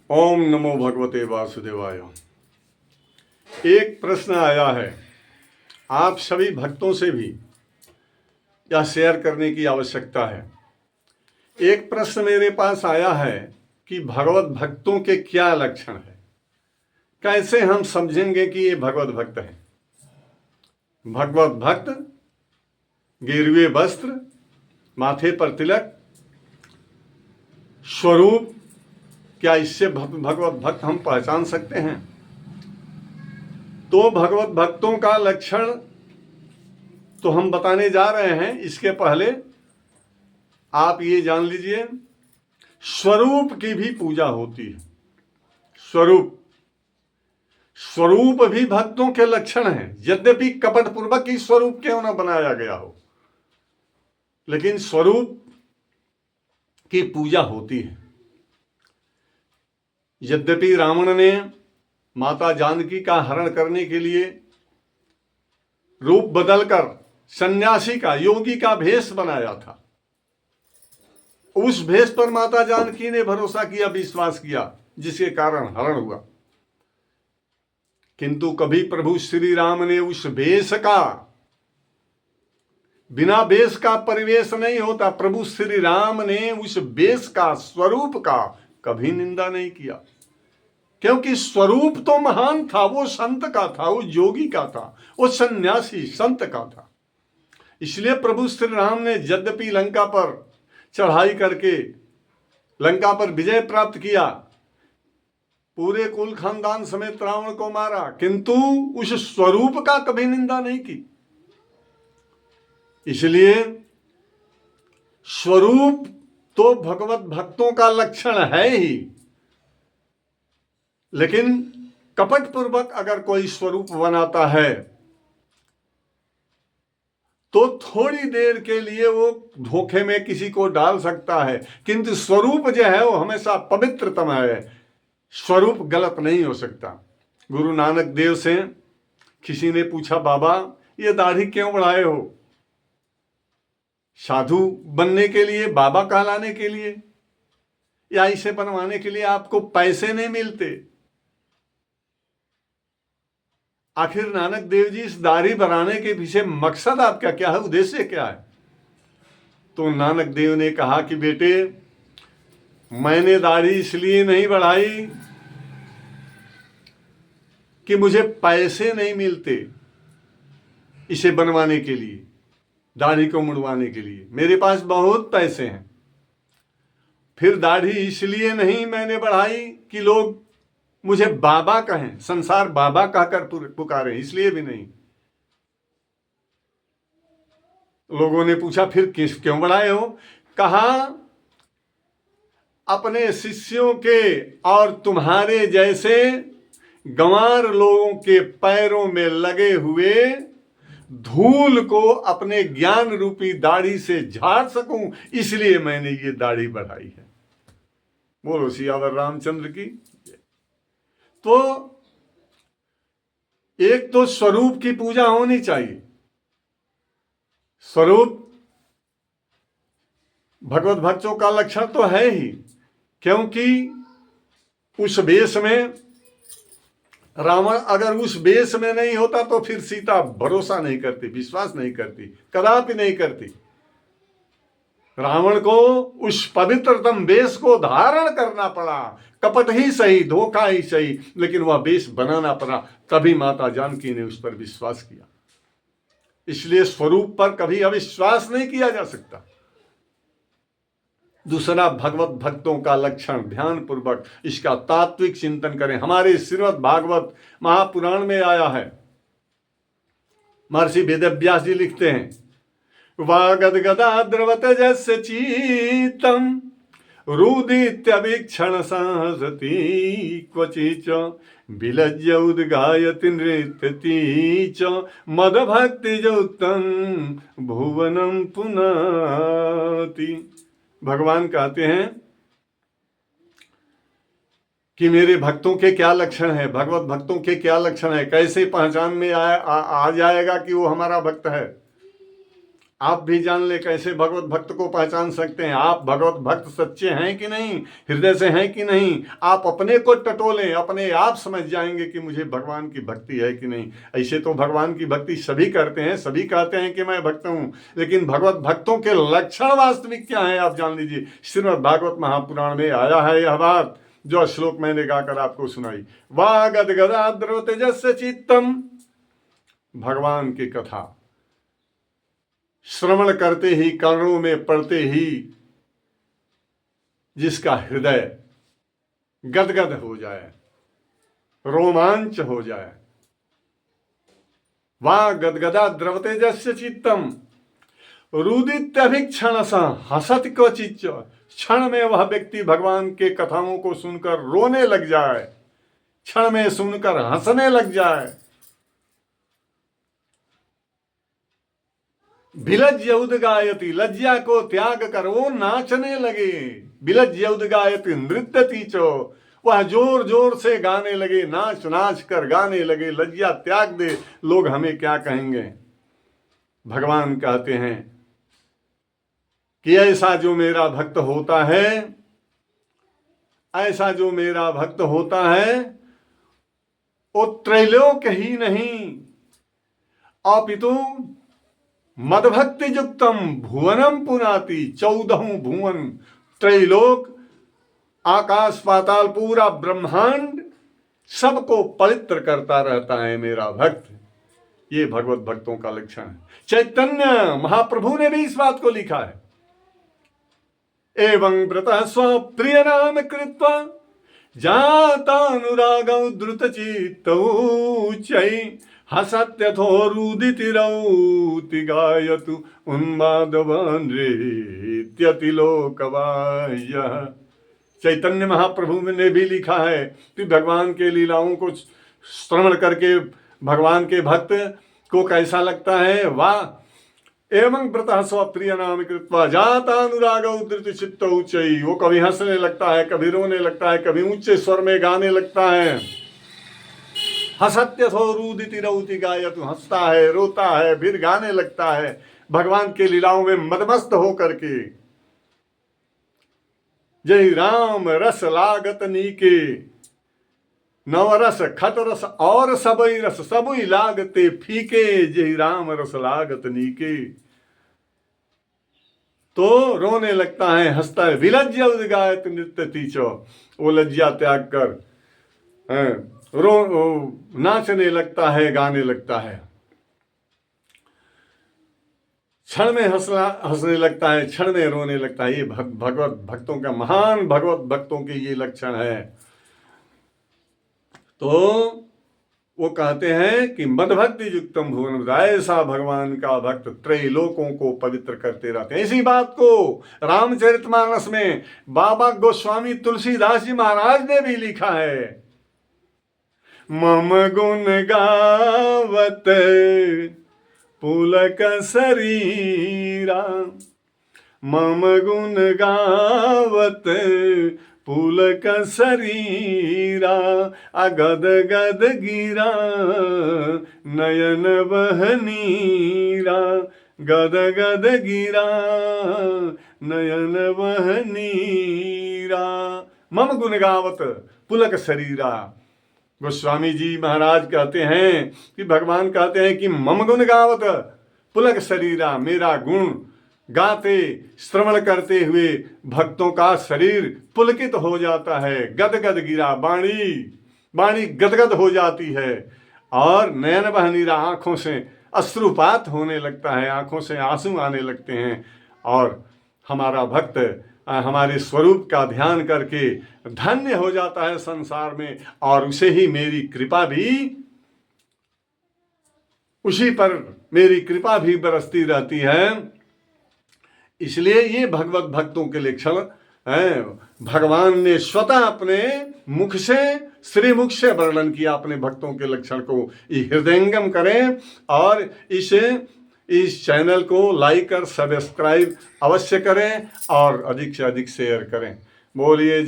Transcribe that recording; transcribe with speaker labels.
Speaker 1: ओम नमो भगवते वासुदेवाय। एक प्रश्न आया है, आप सभी भक्तों से भी यह शेयर करने की आवश्यकता है। एक प्रश्न मेरे पास आया है कि भगवत भक्तों के क्या लक्षण है, कैसे हम समझेंगे कि ये भगवत भक्त हैं। भगवत भक्त गेरुए वस्त्र, माथे पर तिलक, स्वरूप, क्या इससे भगवत भक्त हम पहचान सकते हैं? तो भगवत भक्तों का लक्षण तो हम बताने जा रहे हैं। इसके पहले आप ये जान लीजिए, स्वरूप की भी पूजा होती है। स्वरूप भी भक्तों के लक्षण हैं। यद्यपि कपट पूर्वक ही स्वरूप क्यों न बनाया गया हो, लेकिन स्वरूप की पूजा होती है। यद्यपि रावण ने माता जानकी का हरण करने के लिए रूप बदलकर सन्यासी का, योगी का भेष बनाया था, उस भेष पर माता जानकी ने भरोसा किया, विश्वास किया, जिसके कारण हरण हुआ। किंतु कभी प्रभु श्री राम ने उस भेष का, बिना वेश का परिवेश नहीं होता, प्रभु श्री राम ने उस वेश का, स्वरूप का कभी निंदा नहीं किया, क्योंकि स्वरूप तो महान था। वो संत का था, वो योगी का था, वो सन्यासी संत का था। इसलिए प्रभु श्री राम ने यद्यपि लंका पर चढ़ाई करके लंका पर विजय प्राप्त किया, पूरे कुल खानदान समेत रावण को मारा, किंतु उस स्वरूप का कभी निंदा नहीं की। इसलिए स्वरूप तो भगवत भक्तों का लक्षण है ही, लेकिन कपट पूर्वक अगर कोई स्वरूप बनाता है तो थोड़ी देर के लिए वो धोखे में किसी को डाल सकता है, किंतु स्वरूप जो है वो हमेशा पवित्रतम है। स्वरूप गलत नहीं हो सकता। गुरु नानक देव से किसी ने पूछा, बाबा ये दाढ़ी क्यों बढ़ाए हो? साधु बनने के लिए, बाबा कहलाने के लिए, या इसे बनवाने के लिए आपको पैसे नहीं मिलते? आखिर नानक देव जी इस दाढ़ी बनाने के पीछे मकसद आपका क्या है, उद्देश्य क्या है? तो नानक देव ने कहा कि बेटे, मैंने दाढ़ी इसलिए नहीं बढ़ाई कि मुझे पैसे नहीं मिलते इसे बनवाने के लिए, दाढ़ी को मुड़वाने के लिए। मेरे पास बहुत पैसे हैं। फिर दाढ़ी इसलिए नहीं मैंने बढ़ाई कि लोग मुझे बाबा कहें, संसार बाबा कहकर पुकारे, इसलिए भी नहीं। लोगों ने पूछा फिर क्यों बढ़ाए हो? कहा, अपने शिष्यों के और तुम्हारे जैसे गंवार लोगों के पैरों में लगे हुए धूल को अपने ज्ञान रूपी दाढ़ी से झाड़ सकूं, इसलिए मैंने ये दाढ़ी बढ़ाई है। बोलो सियावर रामचंद्र की। तो एक तो स्वरूप की पूजा होनी चाहिए। स्वरूप भगवत भक्तों का लक्षण तो है ही, क्योंकि उस वेश में रावण अगर उस वेश में नहीं होता तो फिर सीता भरोसा नहीं करती, विश्वास नहीं करती, कदापि नहीं करती। रावण को उस पवित्रतम वेश को धारण करना पड़ा, कपट ही सही, धोखा ही सही, लेकिन वह वेश बनाना पड़ा, तभी माता जानकी ने उस पर विश्वास किया। इसलिए स्वरूप पर कभी अविश्वास नहीं किया जा सकता। दूसरा, भगवत भक्तों का लक्षण, ध्यान पूर्वक इसका तात्विक चिंतन करें। हमारे श्रीमद् भागवत महापुराण में आया है। महर्षि वेदव्यास जी लिखते हैं, वागदगदा द्रवत जस्य चीतम रुदित्यवीक्षण सहसती क्वचिच विलज्य उद्गायति नृत्यति च मदभक्तियुक्तं भुवनं पुनाति। भगवान कहते हैं कि मेरे भक्तों के क्या लक्षण है, भगवत भक्तों के क्या लक्षण है, कैसे पहचान में आ जाएगा कि वो हमारा भक्त है? आप भी जान ले कैसे भगवत भक्त को पहचान सकते हैं। आप भगवत भक्त सच्चे हैं कि नहीं, हृदय से हैं कि नहीं। आप अपने को टटोलें, अपने आप समझ जाएंगे कि मुझे भगवान की भक्ति है कि नहीं। ऐसे तो भगवान की भक्ति सभी करते हैं, सभी कहते हैं कि मैं भक्त हूं, लेकिन भगवत भक्तों के लक्षण वास्तविक क्या है आप जान लीजिए। श्रीमद् भागवत महापुराण में आया है यह बात, जो श्लोक मैंने गाकर आपको सुनाई। वा गदगदा द्रव तेजस्य चित्तम, भगवान की कथा श्रवण करते ही, कर्णों में पड़ते ही जिसका हृदय गदगद हो जाए, रोमांच हो जाए। वा गदगदा द्रवतेजस्य चित्तम रुदित्यभिक्षण सा हसत क्वचित, क्षण में वह व्यक्ति भगवान के कथाओं को सुनकर रोने लग जाए, क्षण में सुनकर हंसने लग जाए। बिलज्य उदगायति, लज्जा को त्याग कर वो नाचने लगे। बिलज्य उदगायति नृत्यति चो, वह जोर जोर से गाने लगे, नाच नाच कर गाने लगे। लज्जा त्याग दे, लोग हमें क्या कहेंगे। भगवान कहते हैं कि ऐसा जो मेरा भक्त होता है, ऐसा जो मेरा भक्त होता है, वो त्रैलोक ही नहीं अपितु मदभक्ति युक्तम भुवनम पुनाति, 14 भुवन, त्रैलोक, आकाश पाताल, पूरा ब्रह्मांड, सबको पवित्र करता रहता है मेरा भक्त। ये भगवत भक्तों का लक्षण है। चैतन्य महाप्रभु ने भी इस बात को लिखा है। एवं व्रतः स्वप्रिय नाम कृत्वा जातानुरागौ द्रुतचित्तौ चै हसत्यथोरुदितिरौति गायतु उन्मादवान् नृत्यति लोकवाह्यः। चैतन्य महाप्रभु ने भी लिखा है कि भगवान के लीलाओं को श्रवण करके भगवान के भक्त को कैसा लगता है। वाह, एवं व्रतः स्वप्रिय नाम कृत्वा जातानुरागौ धृतचित्तौ चै, वो कभी हंसने लगता है, कभी रोने लगता है, कभी ऊंचे स्वर में गाने लगता है। हसत्यथोरुदितिरौति गायतु, हंसता है, रोता है, फिर गाने लगता है, भगवान के लीलाओं में मदमस्त हो करके। जय राम रस लागत नीके, नवरस खट रस और सबई रस, सबई लागते फीके, जय राम रस लागत नीके। तो रोने लगता है, हंसता है। विलज्य उदगायत नृत्यति च, वो लज्जा त्याग कर नाचने लगता है, गाने लगता है। क्षण में हंसने लगता है, क्षण में रोने लगता है। ये भगवत भक्तों का, महान भगवत भक्तों के ये लक्षण है। तो वो कहते हैं कि मदभक्ति युक्तम भुवन, ऐसा भगवान का भक्त त्रैलोकों को पवित्र करते रहते हैं। इसी बात को रामचरितमानस में बाबा गोस्वामी तुलसीदास जी महाराज ने भी लिखा है। मम गुण गावत पुलक शरीरा, मम गुण गावत पुलक शरीरा, अगद गद गिरा नयन बहनीरा, गद गद गिरा नयन बहनीरा। मम गुण गावत पुलक शरीरा, गोस्वामी जी महाराज कहते हैं कि भगवान कहते हैं कि मम गुण गावत पुलक शरीरा, मेरा गुण गाते श्रवण करते हुए भक्तों का शरीर पुलकित हो जाता है। गदगद गिरा, वाणी गदगद हो जाती है, और नयन बहनीरा, आंखों से अश्रुपात होने लगता है, आंखों से आंसू आने लगते हैं। और हमारा भक्त हमारे स्वरूप का ध्यान करके धन्य हो जाता है संसार में, और उसे ही मेरी कृपा भी, उसी पर मेरी कृपा भी बरसती रहती है। इसलिए ये भगवत भक्तों के लक्षण हैं। भगवान ने स्वतः अपने मुख से, श्रीमुख से वर्णन किया अपने भक्तों के लक्षण को। हृदयंगम करें और इस चैनल को लाइक और सब्सक्राइब अवश्य करें और अधिक से अधिक शेयर करें। बोलिए जय